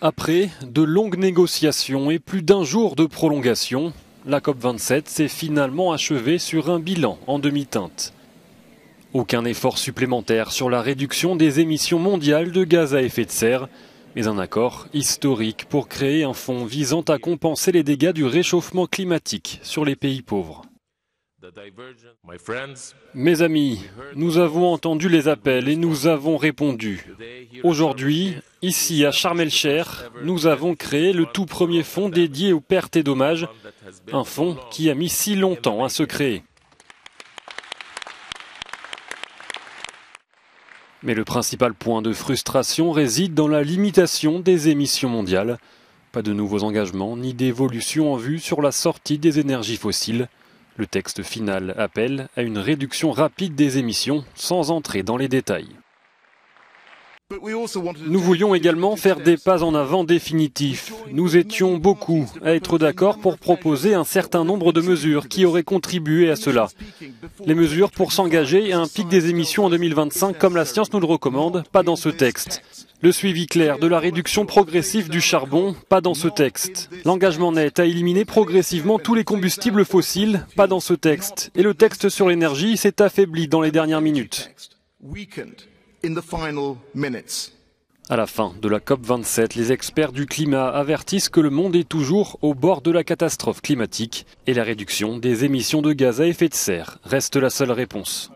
Après de longues négociations et plus d'un jour de prolongation, la COP27 s'est finalement achevée sur un bilan en demi-teinte. Aucun effort supplémentaire sur la réduction des émissions mondiales de gaz à effet de serre, mais un accord historique pour créer un fonds visant à compenser les dégâts du réchauffement climatique sur les pays pauvres. Mes amis, nous avons entendu les appels et nous avons répondu. Aujourd'hui, ici à Sharm el-Sheikh, nous avons créé le tout premier fonds dédié aux pertes et dommages, un fonds qui a mis si longtemps à se créer. Mais le principal point de frustration réside dans la limitation des émissions mondiales. Pas de nouveaux engagements ni d'évolution en vue sur la sortie des énergies fossiles. Le texte final appelle à une réduction rapide des émissions sans entrer dans les détails. Nous voulions également faire des pas en avant définitifs. Nous étions beaucoup à être d'accord pour proposer un certain nombre de mesures qui auraient contribué à cela. Les mesures pour s'engager à un pic des émissions en 2025 comme la science nous le recommande, pas dans ce texte. Le suivi clair de la réduction progressive du charbon, pas dans ce texte. L'engagement net à éliminer progressivement tous les combustibles fossiles, pas dans ce texte. Et le texte sur l'énergie s'est affaibli dans les dernières minutes. À la fin de la COP27, les experts du climat avertissent que le monde est toujours au bord de la catastrophe climatique et la réduction des émissions de gaz à effet de serre reste la seule réponse.